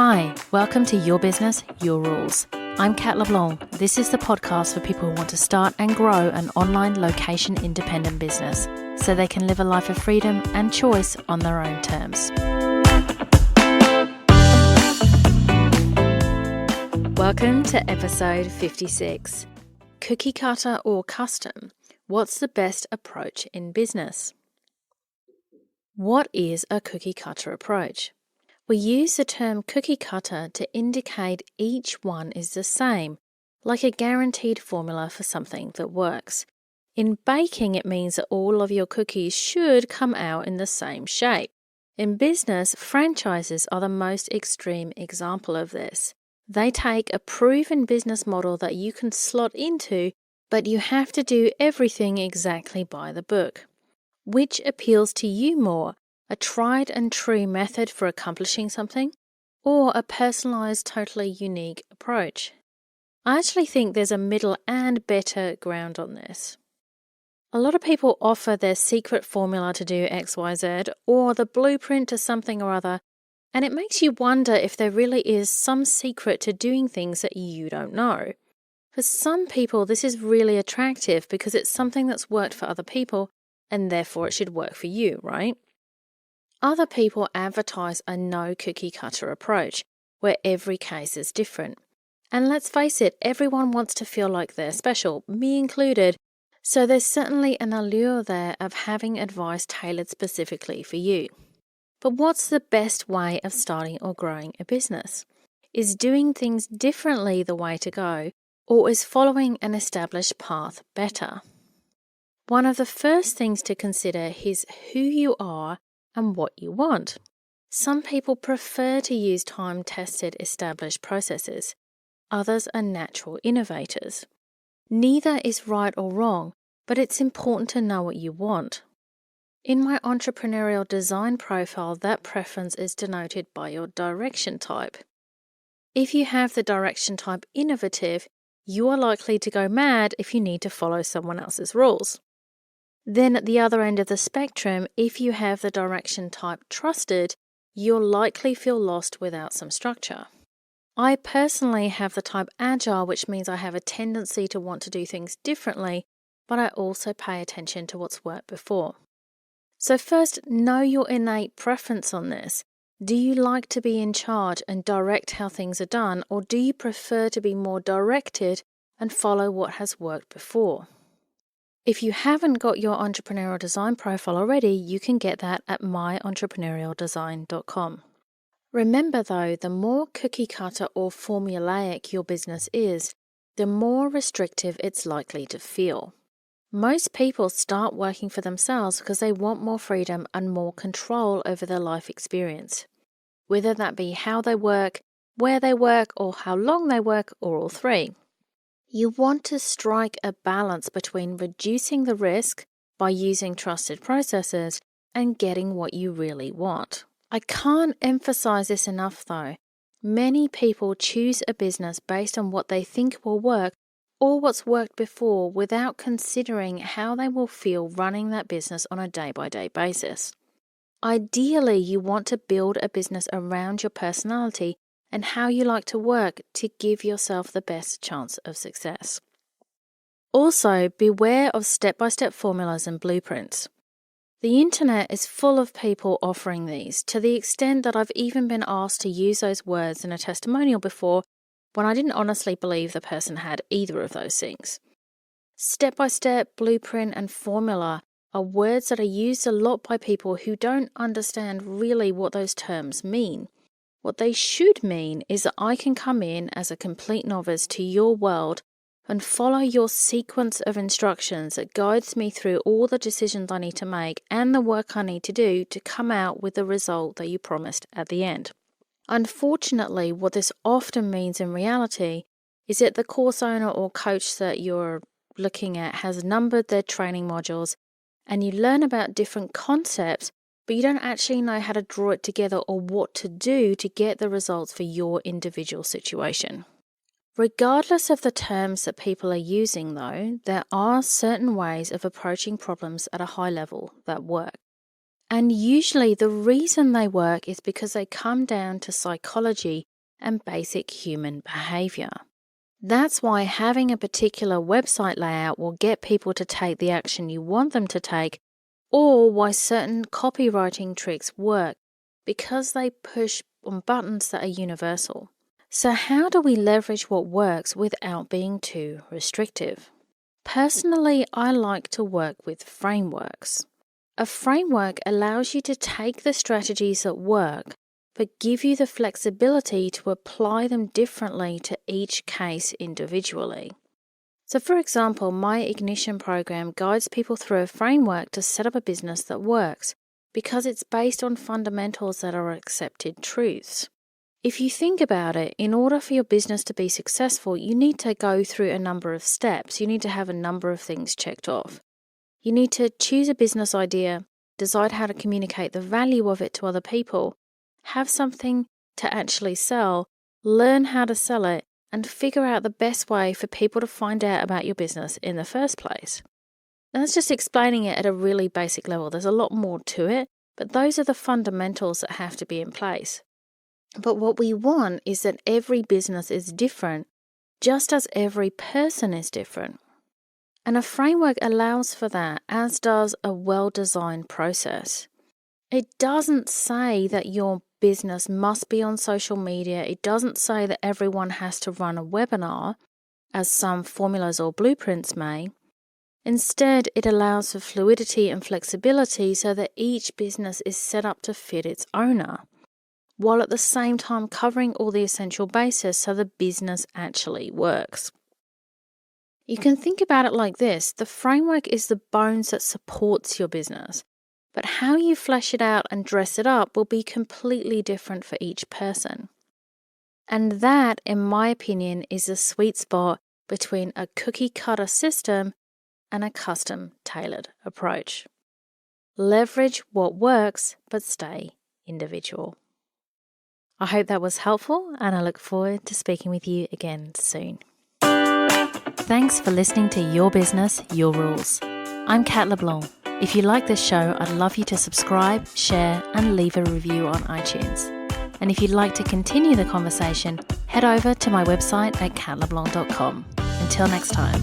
Hi, welcome to Your Business, Your Rules. I'm Kat LeBlanc. This is the podcast for people who want to start and grow an online location-independent business so they can live a life of freedom and choice on their own terms. Welcome to episode 56. Cookie cutter or custom? What's the best approach in business? What is a cookie cutter approach? We use the term cookie cutter to indicate each one is the same, like a guaranteed formula for something that works. In baking, it means that all of your cookies should come out in the same shape. In business, franchises are the most extreme example of this. They take a proven business model that you can slot into, but you have to do everything exactly by the book. Which appeals to you more? A tried and true method for accomplishing something, or a personalized, totally unique approach? I actually think there's a middle and better ground on this. A lot of people offer their secret formula to do X, Y, Z, or the blueprint to something or other, and it makes you wonder if there really is some secret to doing things that you don't know. For some people, this is really attractive because it's something that's worked for other people, and therefore it should work for you, right? Other people advertise a no cookie cutter approach, where every case is different. And let's face it, everyone wants to feel like they're special, me included, so there's certainly an allure there of having advice tailored specifically for you. But what's the best way of starting or growing a business? Is doing things differently the way to go, or is following an established path better? One of the first things to consider is who you are and what you want. Some people prefer to use time-tested, established processes. Others are natural innovators. Neither is right or wrong, but it's important to know what you want. In my entrepreneurial design profile, that preference is denoted by your direction type. If you have the direction type innovative, you are likely to go mad if you need to follow someone else's rules. Then at the other end of the spectrum, if you have the direction type trusted, you'll likely feel lost without some structure. I personally have the type agile, which means I have a tendency to want to do things differently, but I also pay attention to what's worked before. So first, know your innate preference on this. Do you like to be in charge and direct how things are done, or do you prefer to be more directed and follow what has worked before? If you haven't got your entrepreneurial design profile already, you can get that at myentrepreneurialdesign.com. Remember though, the more cookie cutter or formulaic your business is, the more restrictive it's likely to feel. Most people start working for themselves because they want more freedom and more control over their life experience, whether that be how they work, where they work, or how long they work, or all three. You want to strike a balance between reducing the risk by using trusted processes and getting what you really want. I can't emphasize this enough though. Many people choose a business based on what they think will work or what's worked before without considering how they will feel running that business on a day-by-day basis. Ideally, you want to build a business around your personality and how you like to work to give yourself the best chance of success. Also, beware of step-by-step formulas and blueprints. The internet is full of people offering these, to the extent that I've even been asked to use those words in a testimonial before when I didn't honestly believe the person had either of those things. Step-by-step, blueprint, and formula are words that are used a lot by people who don't understand really what those terms mean. What they should mean is that I can come in as a complete novice to your world and follow your sequence of instructions that guides me through all the decisions I need to make and the work I need to do to come out with the result that you promised at the end. Unfortunately, what this often means in reality is that the course owner or coach that you're looking at has numbered their training modules and you learn about different concepts, but you don't actually know how to draw it together or what to do to get the results for your individual situation. Regardless of the terms that people are using though, there are certain ways of approaching problems at a high level that work. And usually the reason they work is because they come down to psychology and basic human behaviour. That's why having a particular website layout will get people to take the action you want them to take, or why certain copywriting tricks work, because they push on buttons that are universal. So how do we leverage what works without being too restrictive? Personally, I like to work with frameworks. A framework allows you to take the strategies that work, but give you the flexibility to apply them differently to each case individually. So for example, my Ignition program guides people through a framework to set up a business that works, because it's based on fundamentals that are accepted truths. If you think about it, in order for your business to be successful, you need to go through a number of steps. You need to have a number of things checked off. You need to choose a business idea, decide how to communicate the value of it to other people, have something to actually sell, learn how to sell it, and figure out the best way for people to find out about your business in the first place. Now, that's just explaining it at a really basic level. There's a lot more to it, but those are the fundamentals that have to be in place. But what we want is that every business is different, just as every person is different. And a framework allows for that, as does a well-designed process. It doesn't say that your business must be on social media. It doesn't say that everyone has to run a webinar, as some formulas or blueprints may. Instead, it allows for fluidity and flexibility so that each business is set up to fit its owner, while at the same time covering all the essential bases so the business actually works. You can think about it like this: the framework is the bones that supports your business, but how you flesh it out and dress it up will be completely different for each person. And that, in my opinion, is the sweet spot between a cookie-cutter system and a custom-tailored approach. Leverage what works, but stay individual. I hope that was helpful, and I look forward to speaking with you again soon. Thanks for listening to Your Business, Your Rules. I'm Kat LeBlanc. If you like this show, I'd love you to subscribe, share, and leave a review on iTunes. And if you'd like to continue the conversation, head over to my website at katleblanc.com. Until next time.